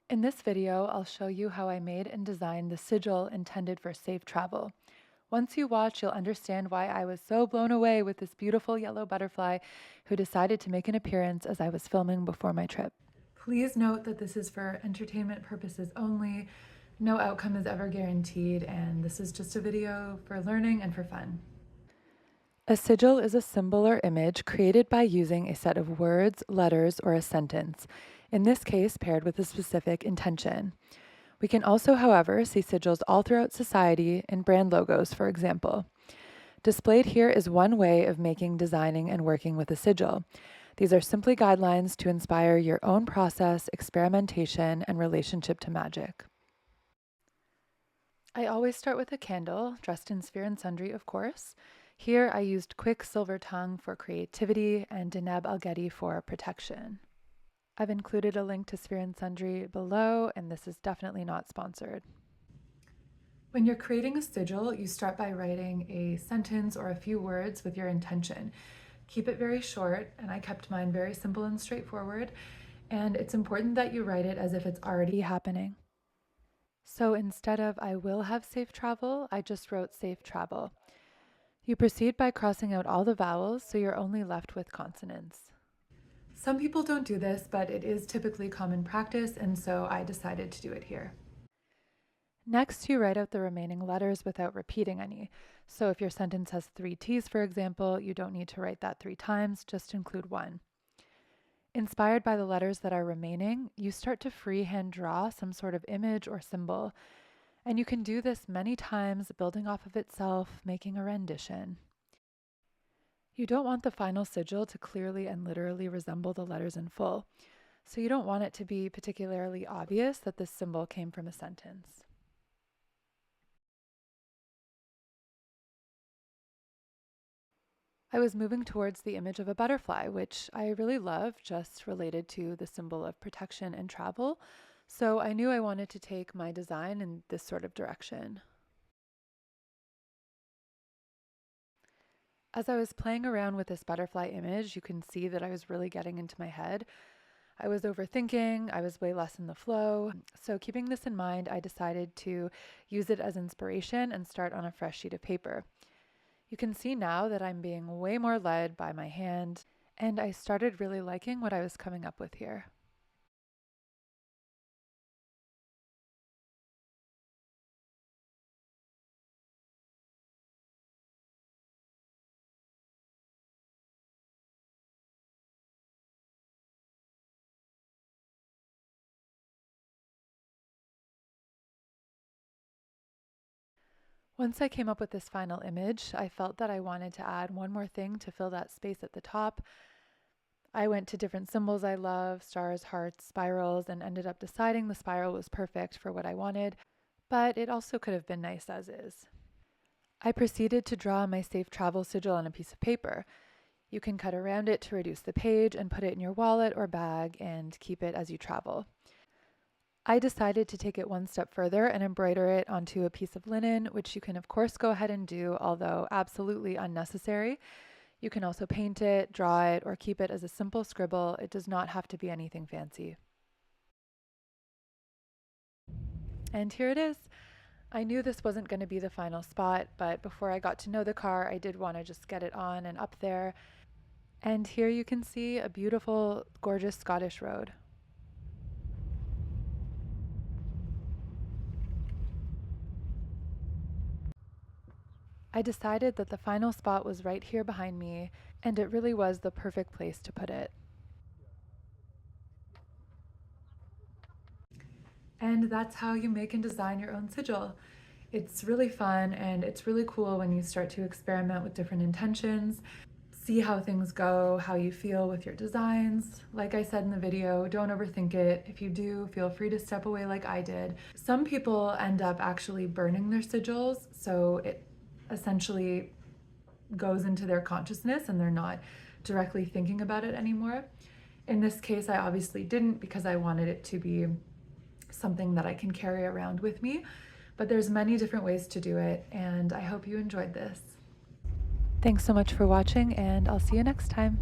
In this video, I'll show you how I made and designed the sigil intended for safe travel. Once you watch, you'll understand why I was so blown away with this beautiful yellow butterfly who decided to make an appearance as I was filming before my trip. Please note that this is for entertainment purposes only. No outcome is ever guaranteed, and this is just a video for learning and for fun. A sigil is a symbol or image created by using a set of words, letters, or a sentence, in this case paired with a specific intention. We can also, however, see sigils all throughout society in brand logos, for example. Displayed here is one way of making, designing, and working with a sigil. These are simply guidelines to inspire your own process, experimentation, and relationship to magic. I always start with a candle, dressed in sphere and sundry, of course. Here I used quick silver tongue for creativity and Deneb Algeti for protection. I've included a link to Sphere and Sundry below, and this is definitely not sponsored. When you're creating a sigil, you start by writing a sentence or a few words with your intention. Keep it very short, and I kept mine very simple and straightforward, and it's important that you write it as if it's already happening. So instead of "I will have safe travel," I just wrote "safe travel." You proceed by crossing out all the vowels, so you're only left with consonants. Some people don't do this, but it is typically common practice, and so I decided to do it here. Next, you write out the remaining letters without repeating any. So if your sentence has 3 T's, for example, you don't need to write that 3 times, just include one. Inspired by the letters that are remaining, you start to freehand draw some sort of image or symbol. And you can do this many times, building off of itself, making a rendition. You don't want the final sigil to clearly and literally resemble the letters in full, so you don't want it to be particularly obvious that this symbol came from a sentence. I was moving towards the image of a butterfly, which I really love, just related to the symbol of protection and travel, so I knew I wanted to take my design in this sort of direction. As I was playing around with this butterfly image, you can see that I was really getting into my head. I was overthinking, I was way less in the flow. So keeping this in mind, I decided to use it as inspiration and start on a fresh sheet of paper. You can see now that I'm being way more led by my hand, and I started really liking what I was coming up with here. Once I came up with this final image, I felt that I wanted to add one more thing to fill that space at the top. I went to different symbols I love, stars, hearts, spirals, and ended up deciding the spiral was perfect for what I wanted, but it also could have been nice as is. I proceeded to draw my safe travel sigil on a piece of paper. You can cut around it to reduce the page and put it in your wallet or bag and keep it as you travel. I decided to take it one step further and embroider it onto a piece of linen, which you can of course go ahead and do, although absolutely unnecessary. You can also paint it, draw it, or keep it as a simple scribble. It does not have to be anything fancy. And here it is. I knew this wasn't going to be the final spot, but before I got to know the car, I did want to just get it on and up there. And here you can see a beautiful, gorgeous Scottish road. I decided that the final spot was right here behind me, and it really was the perfect place to put it. And that's how you make and design your own sigil. It's really fun, and it's really cool when you start to experiment with different intentions, see how things go, how you feel with your designs. Like I said in the video, don't overthink it. If you do, feel free to step away like I did. Some people end up actually burning their sigils, so it essentially goes into their consciousness and they're not directly thinking about it anymore. In this case, I obviously didn't because I wanted it to be something that I can carry around with me, but there's many different ways to do it, and I hope you enjoyed this. Thanks so much for watching, and I'll see you next time.